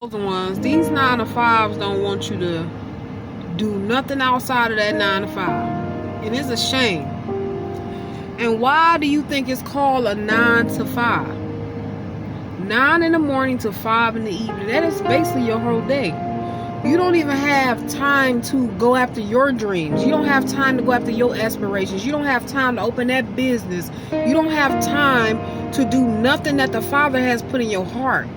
The ones, these 9 to 5s don't want you to do nothing outside of that 9 to 5. And it's a shame. And why do you think it's called a 9 to 5? 9 in the morning to 5 in the evening. That is basically your whole day. You don't even have time to go after your dreams. You don't have time to go after your aspirations. You don't have time to open that business. You don't have time to do nothing that the Father has put in your heart.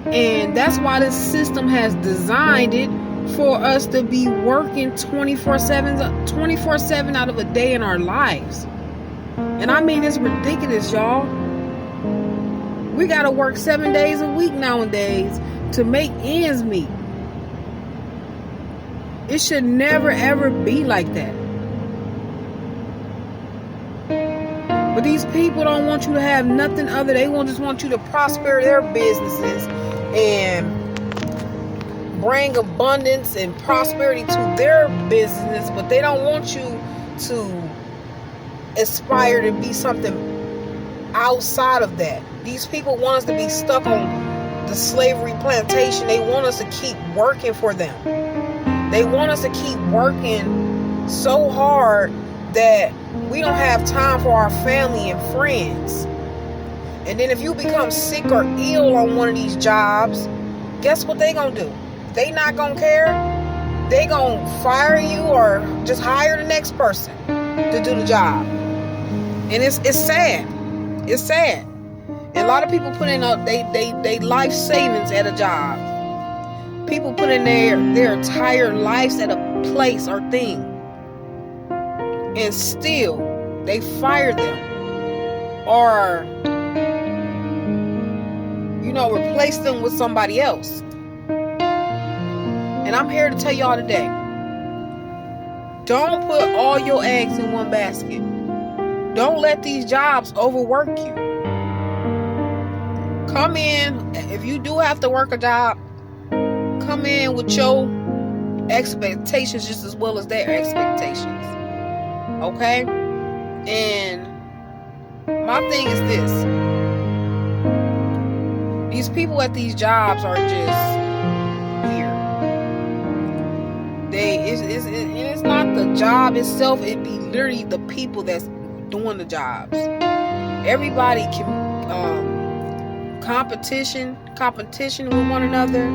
And that's why this system has designed it for us to be working 24/7 out of a day in our lives. And I mean, it's ridiculous, y'all. We got to work 7 days a week nowadays to make ends meet. It should never, ever be like that. But these people don't want you to have nothing other. They just want you to prosper their businesses and bring abundance and prosperity to their business. But they don't want you to aspire to be something outside of that. These people want us to be stuck on the slavery plantation. They want us to keep working for them. They want us to keep working so hard that we don't have time for our family and friends. And then if you become sick or ill on one of these jobs, guess what they gonna do? They not gonna care. They gonna fire you or just hire the next person to do the job. And it's sad. It's sad. And a lot of people put in they life savings at a job. People put in their entire lives at a place or thing. And still, they fire them. Or, replace them with somebody else. And I'm here to tell y'all today, don't put all your eggs in one basket. Don't let these jobs overwork you. Come in, if you do have to work a job, come in with your expectations just as well as their expectations. Okay? And my thing is this. These people at these jobs are just weird. It's not the job itself. It be literally the people that's doing the jobs. Everybody can competition with one another.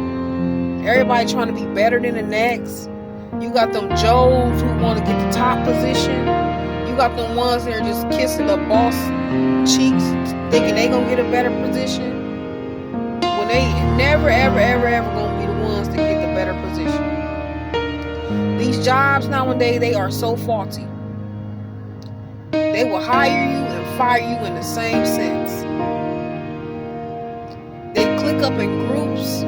Everybody trying to be better than the next. You got them Joes who want to get the top position. You got them ones that are just kissing the boss cheeks, thinking they gonna get a better position. When they never, ever, ever, ever gonna be the ones to get the better position. These jobs nowadays, they are so faulty. They will hire you and fire you in the same sense. They click up in groups.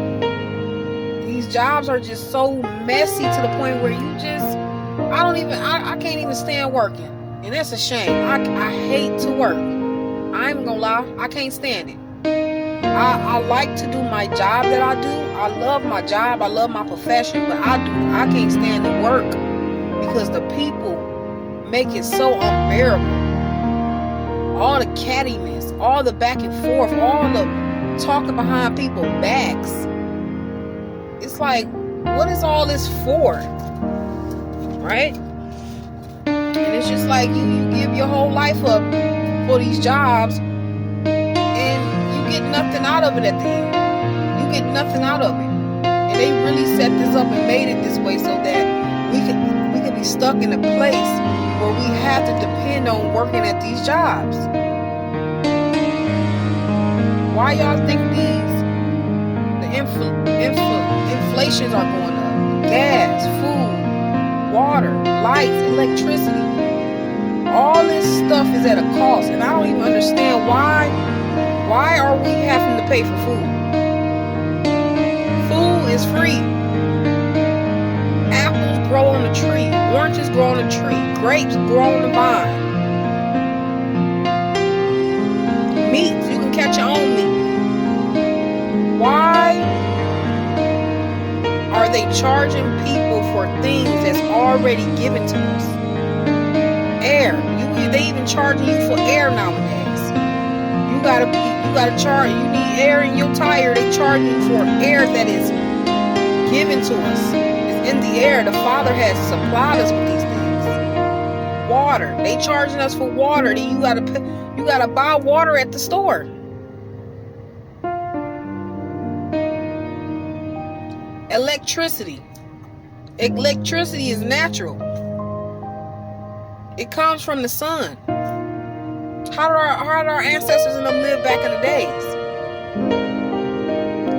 These jobs are just so messy to the point where you just, I can't even stand working. And that's a shame. I hate to work. I ain't gonna lie. I can't stand it. I like to do my job that I do. I love my job. I love my profession. But I can't stand the work because the people make it so unbearable. All the cattiness, all the back and forth, all the talking behind people's backs. It's like, what is all this for? Right? And it's just like you give your whole life up for these jobs and you get nothing out of it at the end. You get nothing out of it. And they really set this up and made it this way so that we could be stuck in a place where we have to depend on working at these jobs. Why y'all think the inflations are going up? Gas, food, water, lights, electricity. All this stuff is at a cost. And I don't even understand why are we having to pay for food? Food is free. Apples grow on the tree. Oranges grow on the tree. Grapes grow on the vine. Meats, you can catch your own meat. Why are they charging people for things that's already given to us? Air. They even charging you for air nowadays. You gotta charge. You need air in your tire. They charge you for air that is given to us. It's in the air. The Father has supplied us with these things. Water. They charging us for water. You gotta buy water at the store. Electricity. Electricity is natural. It comes from the sun. How did our ancestors and them live back in the days?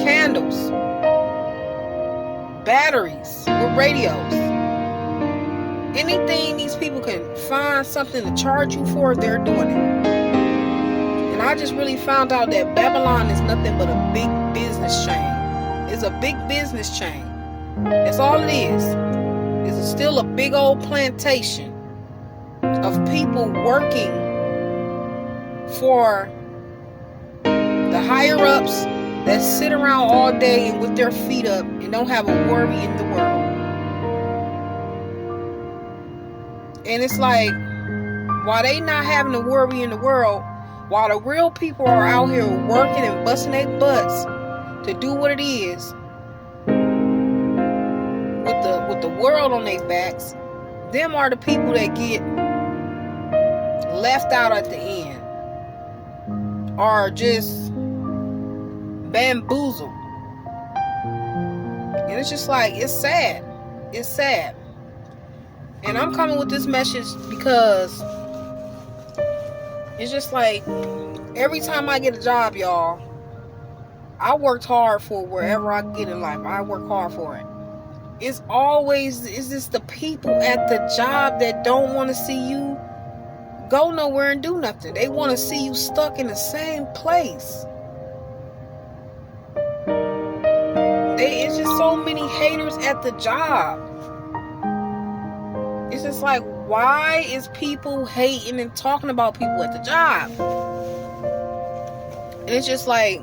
Candles, batteries, with radios. Anything these people can find something to charge you for, they're doing it. And I just really found out that Babylon is nothing but a big business chain. It's a big business chain. That's all it is. It's still a big old plantation of people working for the higher ups that sit around all day and with their feet up and don't have a worry in the world. And it's like, while they not having a worry in the world, while the real people are out here working and busting their butts to do what it is, with the world on their backs, them are the people that get left out at the end, are just bamboozled. And it's just like, it's sad. It's sad. And I'm coming with this message because it's just like, every time I get a job, y'all, I worked hard for wherever I get in life. I work hard for it. It's just the people at the job that don't want to see you go nowhere and do nothing. They want to see you stuck in the same place. It's just so many haters at the job. It's just like, why is people hating and talking about people at the job? And it's just like,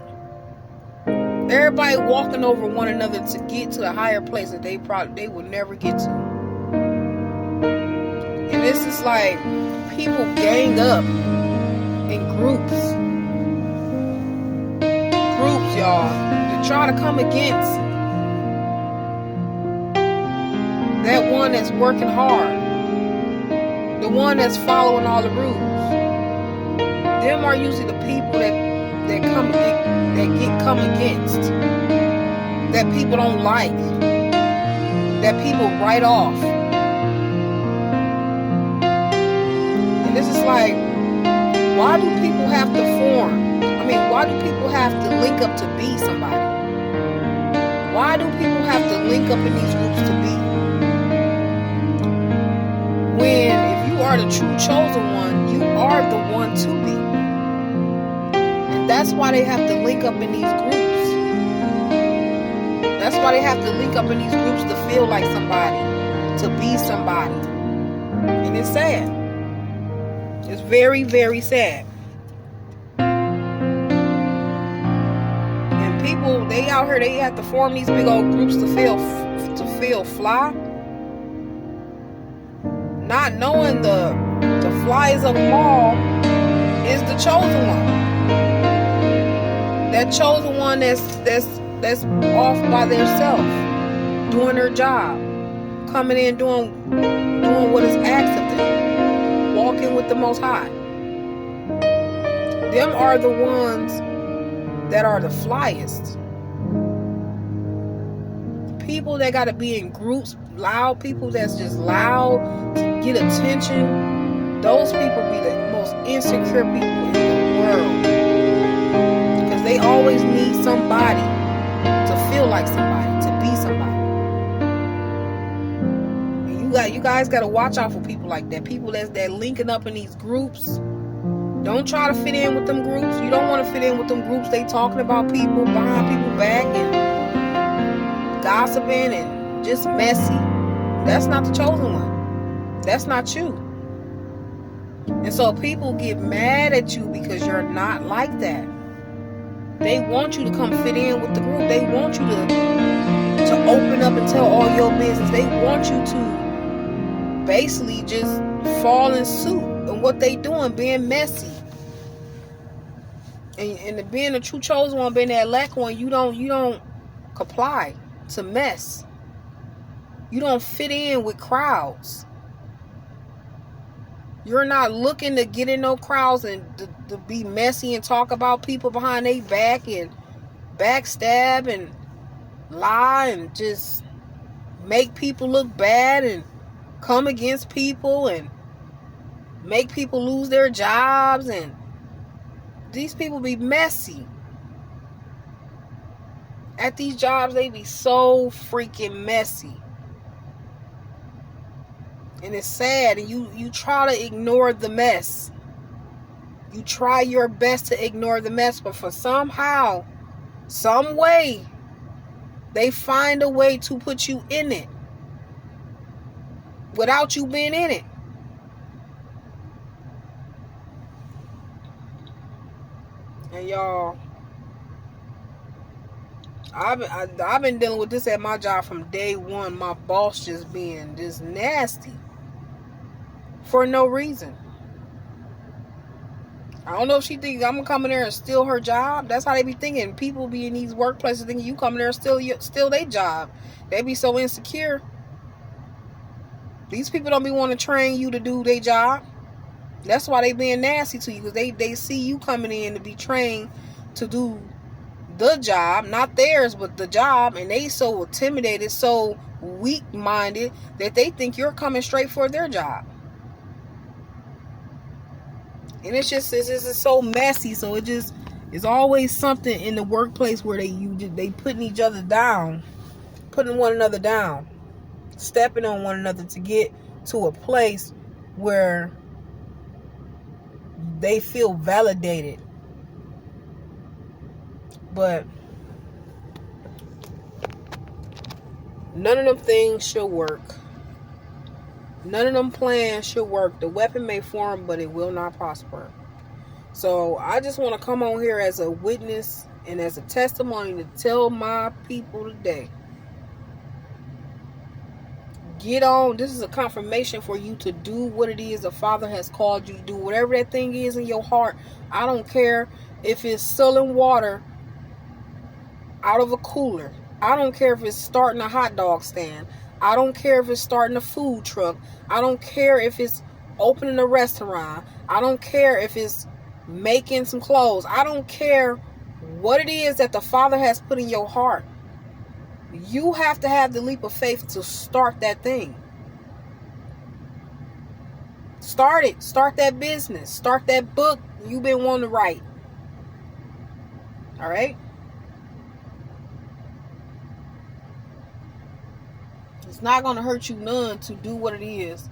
everybody walking over one another to get to the higher place that they will never get to. And this is like, people gang up in groups, y'all, to try to come against that one that's working hard, the one that's following all the rules. Them are usually the people that get come against, that people don't like, that people write off. And this is like, why do people have to form? I mean, why do people have to link up to be somebody? Why do people have to link up in these groups to be? When if you are the true chosen one, you are the one to be. And that's why they have to link up in these groups. That's why they have to link up in these groups to feel like somebody, to be somebody. And it's sad. It's very, very sad. And people, they out here, they have to form these big old groups to feel fly. Not knowing the flyest of them all is the chosen one. That chosen one that's off by themselves, doing their job, coming in doing what is asked of them, walking with the Most High. Them are the ones that are the flyest. People that gotta be in groups, loud people that's just loud to get attention, those people be the most insecure people in the world. Because they always need somebody to feel like somebody, to be somebody. And you guys gotta watch out for people like that. People that linking up in these groups. Don't try to fit in with them groups. You don't want to fit in with them groups. They talking about people, behind people's back, and gossiping and just messy. That's not the chosen one. That's not you. And so people get mad at you because you're not like that. They want you to come fit in with the group. They want you to open up and tell all your business. They want you to basically just fall in suit. And what they doing, being messy. And being a true chosen one, being that elect one, you don't comply to mess. You don't fit in with crowds. You're not looking to get in no crowds and to be messy and talk about people behind their back and backstab and lie and just make people look bad and come against people and make people lose their jobs. And these people be messy. At these jobs, they be so freaking messy. And it's sad. And you try to ignore the mess. You try your best to ignore the mess. But for somehow, some way, they find a way to put you in it. Without you being in it. And y'all, I've been dealing with this at my job from day one. My boss just being just nasty for no reason. I don't know if she thinks I'm gonna come in there and steal her job. That's how they be thinking. People be in these workplaces thinking you come in there and steal their job. They be so insecure. These people don't be wanting to train you to do their job. That's why they being nasty to you, because they see you coming in to be trained to do the job, not theirs, but the job, and they so intimidated, so weak-minded that they think you're coming straight for their job. And it's just so messy. So it just is always something in the workplace where they putting each other down, putting one another down, stepping on one another to get to a place where they feel validated. But none of them things should work. None of them plans should work. The weapon may form, but it will not prosper. So I just want to come on here as a witness and as a testimony to tell my people today. Get on. This is a confirmation for you to do what it is the Father has called you to do. Whatever that thing is in your heart. I don't care if it's selling water out of a cooler. I don't care if it's starting a hot dog stand. I don't care if it's starting a food truck. I don't care if it's opening a restaurant. I don't care if it's making some clothes. I don't care what it is that the Father has put in your heart. You have to have the leap of faith to start that thing. Start it. Start that business. Start that book you've been wanting to write. All right? It's not going to hurt you none to do what it is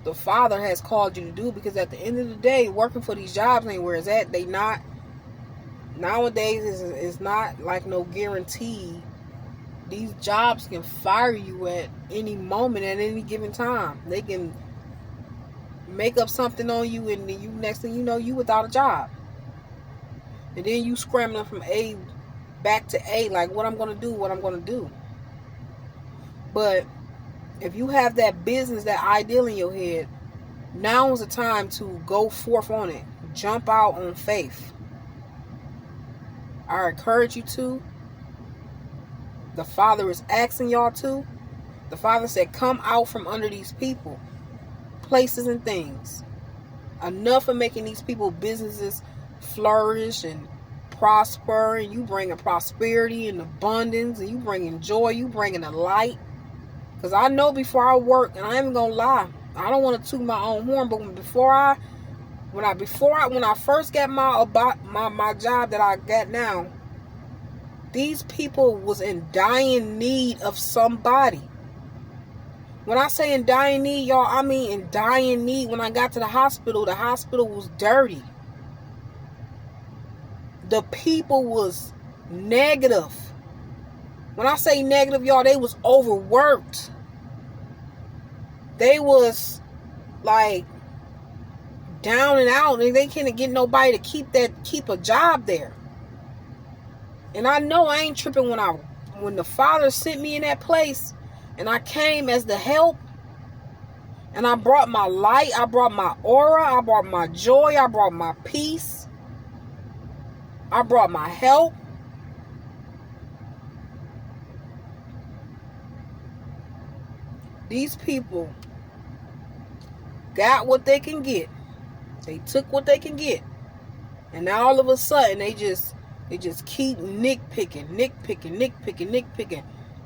the Father has called you to do, because at the end of the day, working for these jobs ain't where it's at. They not, nowadays is not like no guarantee. These jobs can fire you at any moment, at any given time. They can make up something on you, and then you, next thing you know, you without a job. And then you scrambling from A back to A, like what I'm going to do. But if you have that business, that ideal in your head, now is the time to go forth on it. Jump out on faith. I encourage you to. The Father is asking y'all to. The Father said, come out from under these people, places and things. Enough of making these people businesses flourish and prosper, and you bringing prosperity and abundance, and you bringing joy, you bringing the light. Because I know before I work, and I ain't gonna lie, I don't want to toot my own horn, but when I first got my job that I got now, these people was in dying need of somebody. When I say in dying need, y'all, I mean in dying need. When I got to the hospital was dirty. The people was negative. When I say negative, y'all, they was overworked. They was like down and out, and they couldn't get nobody to keep a job there. And I know I ain't tripping when the Father sent me in that place, and I came as the help, and I brought my light, I brought my aura, I brought my joy, I brought my peace, I brought my help. These people got what they can get. They took what they can get. And now all of a sudden they just keep nitpicking.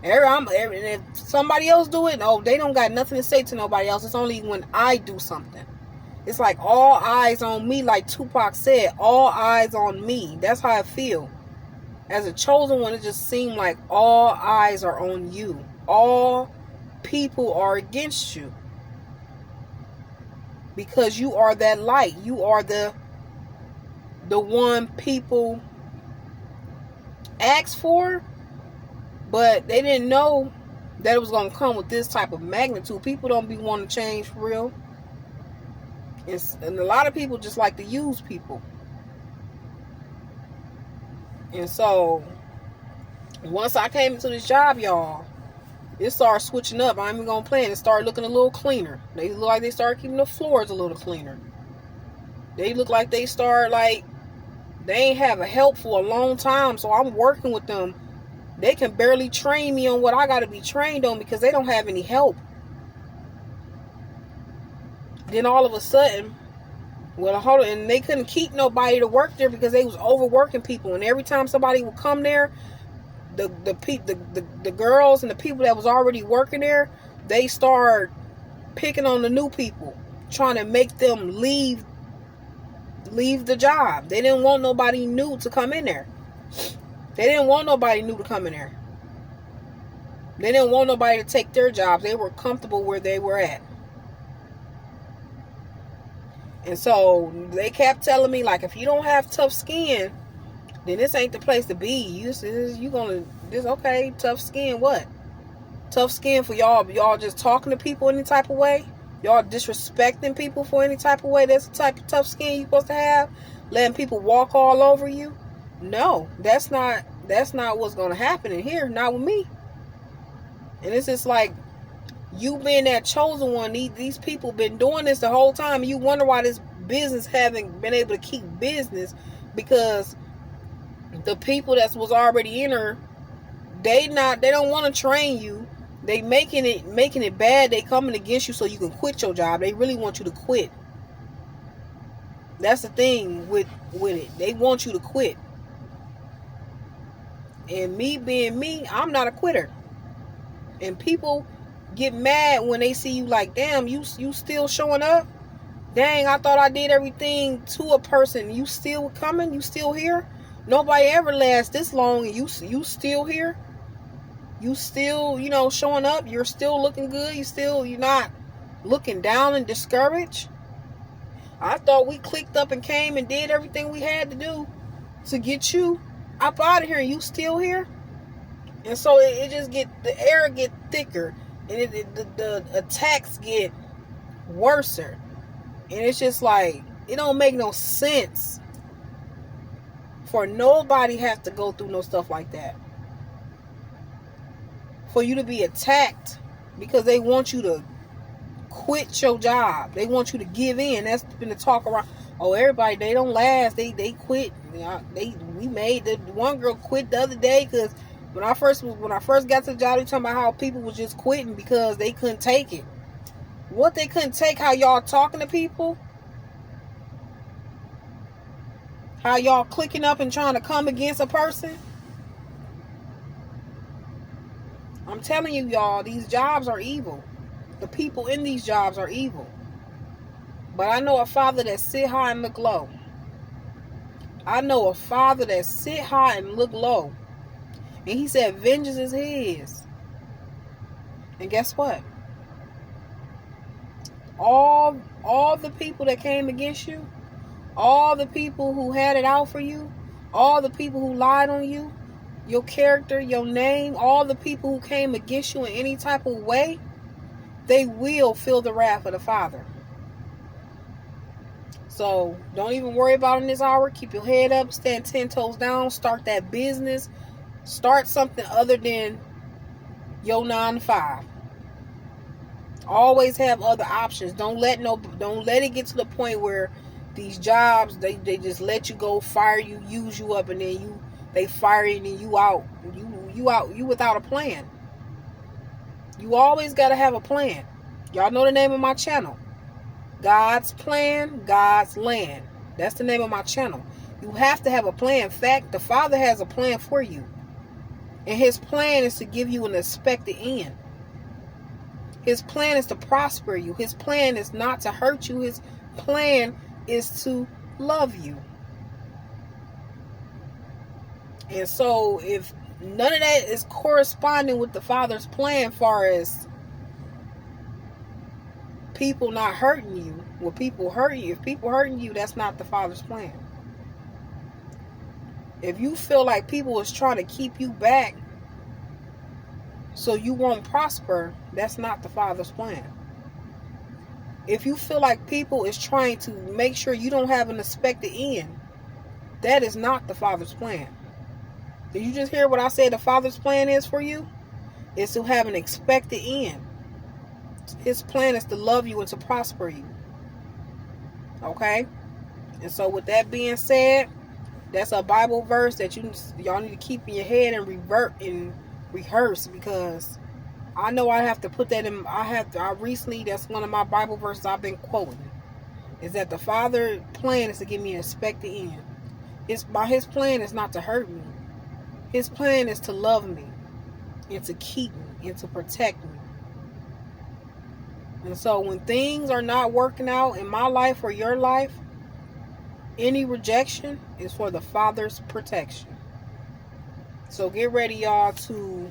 And if somebody else do it, no, they don't got nothing to say to nobody else. It's only when I do something. It's like all eyes on me, like Tupac said, all eyes on me. That's how I feel. As a chosen one, it just seemed like all eyes are on you. All people are against you. Because you are that light. You are the one people asked for, but they didn't know that it was going to come with this type of magnitude. People don't be wanting to change for real. And a lot of people just like to use people. And so, once I came into this job, y'all, it started switching up. I ain't even going to play it. It started looking a little cleaner. They look like they started keeping the floors a little cleaner. They look like they started like they ain't have a help for a long time. So I'm working with them. They can barely train me on what I got to be trained on because they don't have any help. Then all of a sudden, and they couldn't keep nobody to work there because they was overworking people. And every time somebody would come there, the girls and the people that was already working there, they start picking on the new people, trying to make them leave the job. They didn't want nobody new to come in there. They didn't want nobody new to come in there. They didn't want nobody to take their jobs. They were comfortable where they were at. And so they kept telling me, like, if you don't have tough skin, then this ain't the place to be. Okay, tough skin, what? Tough skin for y'all just talking to people any type of way? Y'all disrespecting people for any type of way? That's the type of tough skin you're supposed to have? Letting people walk all over you? No, that's not what's going to happen in here. Not with me. And it's just like, you being that chosen one, these people been doing this the whole time. You wonder why this business haven't been able to keep business, because the people that was already in her, they don't want to train you. They making it bad. They coming against you so you can quit your job. They really want you to quit. That's the thing with it. They want you to quit. And me being me, I'm not a quitter. And people get mad when they see you like, damn, you still showing up? Dang, I thought I did everything to a person. You still coming? You still here? Nobody ever lasts this long and you still here? You still, showing up? You're still looking good? You're not looking down and discouraged? I thought we clicked up and came and did everything we had to do to get you up out of here, and you still here? And so the air get thicker, and the attacks get worser. And it's just like, it don't make no sense for nobody have to go through no stuff like that. For you to be attacked because they want you to quit your job. They want you to give in. That's been the talk around. Oh, everybody, they don't last. They quit. We made the one girl quit the other day because when I first got to the job, they talking about how people was just quitting because they couldn't take it. What they couldn't take? How y'all talking to people? How y'all clicking up and trying to come against a person? I'm telling you, y'all, these jobs are evil. The people in these jobs are evil. But I know a Father that sit high and look low. I know a Father that sit high and look low. And he said, vengeance is his. And guess what? All the people that came against you, all the people who had it out for you, all the people who lied on you, your character, your name, all the people who came against you in any type of way, they will feel the wrath of the Father. So don't even worry about it in this hour. Keep your head up, stand 10 toes down, start that business, start something other than your 9 to 5. Always have other options. Don't let it get to the point where these jobs they just let you go, fire you, use you up, and then they fire you and you out. You without a plan. You always got to have a plan. Y'all know the name of my channel. God's Plan, God's Land. That's the name of my channel. You have to have a plan. In fact, the Father has a plan for you. And his plan is to give you an expected end. His plan is to prosper you. His plan is not to hurt you. His plan is to love you. And so if none of that is corresponding with the Father's plan, far as people not hurting you, well, people hurt you. If people hurting you, that's not the Father's plan. If you feel like people is trying to keep you back so you won't prosper, that's not the Father's plan. If you feel like people is trying to make sure you don't have an expected end, that is not the Father's plan. Did you just hear what I said the Father's plan is for you? It's to have an expected end. His plan is to love you and to prosper you. Okay? And so with that being said, that's a Bible verse that y'all need to keep in your head and rehearse, because I know I have to put that in. That's one of my Bible verses I've been quoting. Is that the Father's plan is to give me an expected end. His plan is not to hurt me. His plan is to love me and to keep me and to protect me. And so when things are not working out in my life or your life, any rejection is for the Father's protection. So get ready, y'all, to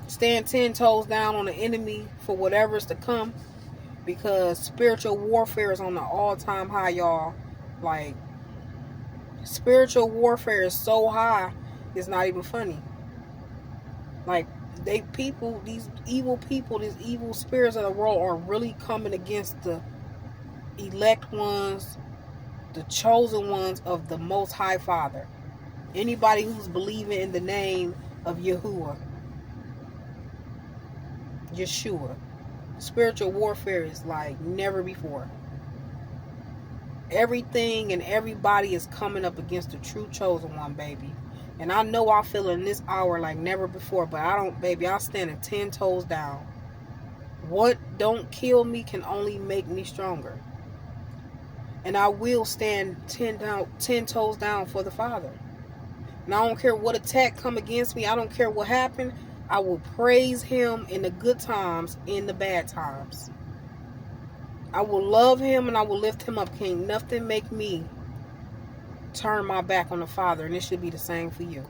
stand 10 toes down on the enemy for whatever's to come, because spiritual warfare is on the all-time high, y'all. Like, spiritual warfare is so high, it's not even funny. Like, these evil people, these evil spirits of the world are really coming against the elect ones, the chosen ones of the Most High Father. Anybody who's believing in the name of Yeshua. Spiritual warfare is like never before. Everything and everybody is coming up against the true chosen one, baby. And I know I feel in this hour like never before, but I'm standing 10 toes down. What don't kill me can only make me stronger. And I will stand 10 toes down for the Father. And I don't care what attack come against me. I don't care what happened. I will praise him in the good times, in the bad times. I will love him and I will lift him up. Can't nothing make me turn my back on the Father. And it should be the same for you.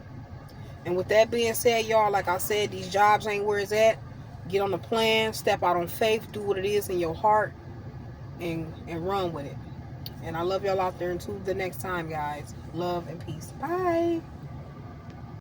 And with that being said, y'all, like I said, these jobs ain't where it's at. Get on the plan, step out on faith, do what it is in your heart, and run with it. And I love y'all out there. Until the next time, guys. Love and peace. Bye.